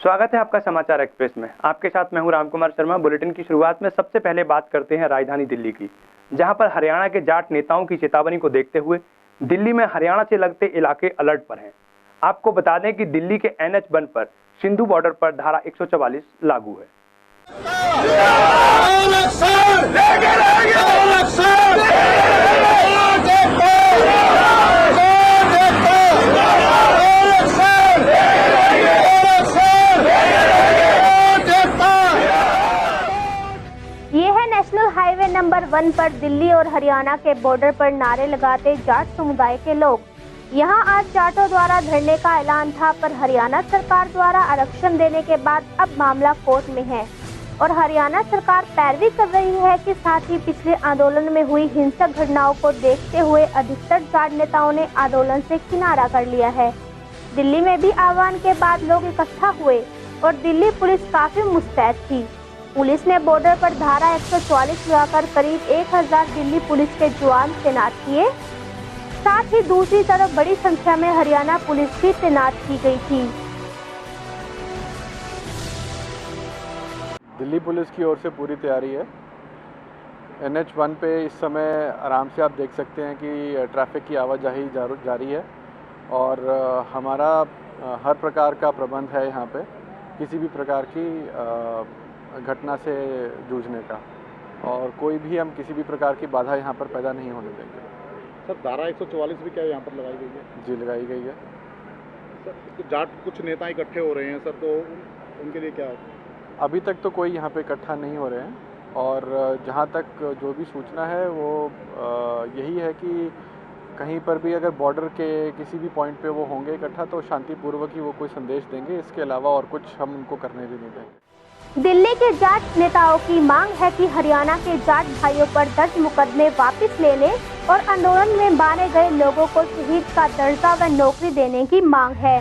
स्वागत है आपका समाचार एक्सप्रेस में। आपके साथ मैं हूं रामकुमार शर्मा। बुलेटिन की शुरुआत में सबसे पहले बात करते हैं राजधानी दिल्ली की, जहां पर हरियाणा के जाट नेताओं की चेतावनी को देखते हुए दिल्ली में हरियाणा से लगते इलाके अलर्ट पर हैं। आपको बता दें कि दिल्ली के NH1 पर सिंधु बॉर्डर पर धारा 144 लागू है। नेशनल हाईवे नंबर 1 पर दिल्ली और हरियाणा के बॉर्डर पर नारे लगाते जाट समुदाय के लोग। यहां आज जाटों द्वारा धरने का ऐलान था, पर हरियाणा सरकार द्वारा आरक्षण देने के बाद अब मामला कोर्ट में है और हरियाणा सरकार पैरवी कर रही है कि साथ ही पिछले आंदोलन में हुई हिंसक घटनाओं को देखते हुए अधिकतर जाट नेताओं ने आंदोलन से किनारा कर लिया है। दिल्ली में भी आह्वान के बाद लोग इकट्ठा हुए और दिल्ली पुलिस काफी मुस्तैद थी। पुलिस ने बॉर्डर पर धारा 144 लगाकर करीब 1000 दिल्ली पुलिस के जवान तैनात किए। साथ ही दूसरी तरफ बड़ी संख्या में हरियाणा पुलिस भी तैनात की गई थी। दिल्ली पुलिस की ओर से पूरी तैयारी है। NH1 पे इस समय आराम से आप देख सकते हैं कि ट्रैफिक की आवाजाही जारी है और हमारा हर प्रकार का प्रबंध है यहाँ पे किसी भी प्रकार की घटना से जूझने का, और कोई भी हम किसी भी प्रकार की बाधा यहाँ पर पैदा नहीं होने देंगे। सर, धारा 144 भी क्या यहाँ पर लगाई गई है? जी, लगाई गई है। सर, तो जाट कुछ नेता इकट्ठे हो रहे हैं सर, तो उनके लिए क्या? अभी तक तो कोई यहाँ पे इकट्ठा नहीं हो रहे हैं और जहाँ तक जो भी सूचना है वो यही है कि कहीं पर भी अगर बॉर्डर के किसी भी पॉइंट पे वो होंगे इकट्ठा तो शांतिपूर्वक ही वो कोई संदेश देंगे। इसके अलावा और कुछ हम उनको करने भी नहीं देंगे। दिल्ली के जाट नेताओं की मांग है कि हरियाणा के जाट भाइयों पर दर्ज मुकदमे वापस लेने और आंदोलन में मारे गए लोगों को शहीद का दर्जा व नौकरी देने की मांग है।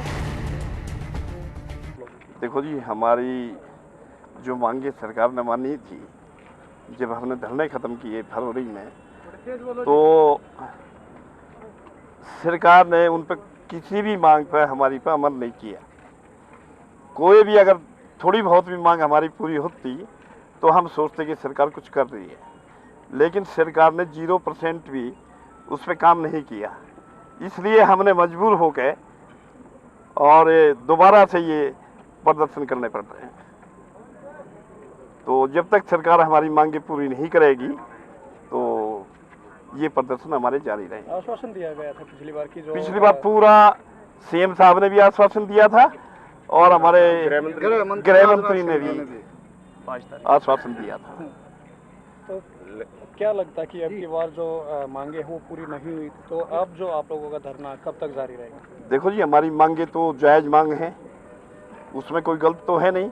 देखो जी, हमारी जो मांगे सरकार ने मानी थी, जब हमने धरने खत्म किए फरवरी में, तो सरकार ने उन पर किसी भी मांग पर हमारी पर अमल नहीं किया। कोई भी अगर थोड़ी बहुत भी मांग हमारी पूरी होती तो हम सोचते कि सरकार कुछ कर रही है, लेकिन सरकार ने 0% भी उस पर काम नहीं किया। इसलिए हमने मजबूर होकर और दोबारा से ये प्रदर्शन करने पड़ रहे हैं। तो जब तक सरकार हमारी मांगे पूरी नहीं करेगी तो ये प्रदर्शन हमारे जारी रहेंगे। आश्वासन दिया गया था पिछली बार पूरा CM साहब ने भी आश्वासन दिया था और हमारे गृह मंत्री ने भी आश्वासन दिया था। तो क्या लगता है कि अब की बार जो मांगे वो पूरी नहीं हुई, तो अब जो आप लोगों का धरना कब तक जारी रहेगा? देखो जी, हमारी मांगे तो जायज मांग हैं, उसमें कोई गलत तो है नहीं।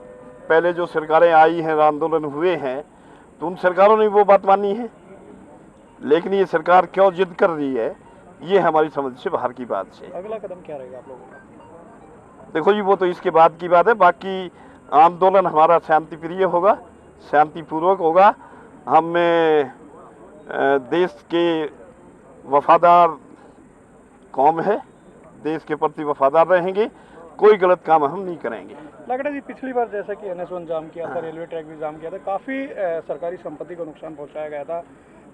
पहले जो सरकारें आई हैं, आंदोलन हुए हैं, तो उन सरकारों ने वो बात मानी है, लेकिन ये सरकार क्यों जिद कर रही है, ये हमारी समझ से बाहर की बात है। अगला कदम क्या रहेगा आप लोगों का? देखो जी, वो तो इसके बाद की बात है। बाकी आंदोलन हमारा शांति प्रिय होगा, शांतिपूर्वक होगा। हम देश के वफादार कौम है, देश के प्रति वफादार रहेंगे, कोई गलत काम हम नहीं करेंगे। लग रहा है पिछली बार जैसा कि NH1 जाम किया था, रेलवे ट्रैक भी जाम किया था, काफ़ी सरकारी संपत्ति को नुकसान पहुंचाया गया था,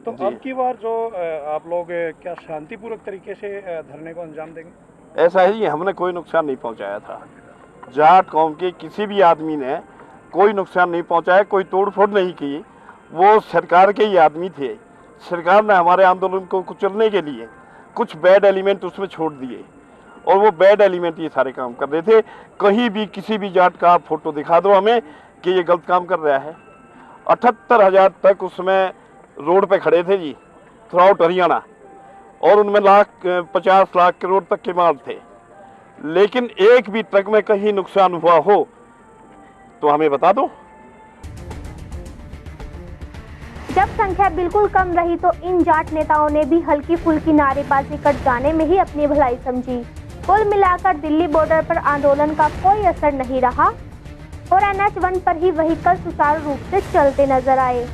तो अब की बार जो आप लोग क्या शांतिपूर्वक तरीके से धरने को अंजाम देंगे? ऐसा ही, हमने कोई नुकसान नहीं पहुंचाया था। जाट कौम के किसी भी आदमी ने कोई नुकसान नहीं पहुंचाया, कोई तोड़फोड़ नहीं की। वो सरकार के ही आदमी थे। सरकार ने हमारे आंदोलन को कुचलने के लिए कुछ बैड एलिमेंट उसमें छोड़ दिए और वो बैड एलिमेंट ये सारे काम कर रहे थे। कहीं भी किसी भी जाट का फोटो दिखा दो हमें कि ये गलत काम कर रहा है। 78,000 तक उसमें रोड पे खड़े थे जी, थ्रू आउट हरियाणा, और उनमें 50 लाख करोड़ तक के माल थे, लेकिन एक भी ट्रक में कहीं नुकसान हुआ हो तो हमें बता दो। जब संख्या बिल्कुल कम रही तो इन जाट नेताओं ने भी हल्की फुल्की नारेबाजी कर जाने में ही अपनी भलाई समझी। कुल मिलाकर दिल्ली बॉर्डर पर आंदोलन का कोई असर नहीं रहा और NH1 पर ही व्हीकल सुचारू रूप से चलते नजर आए।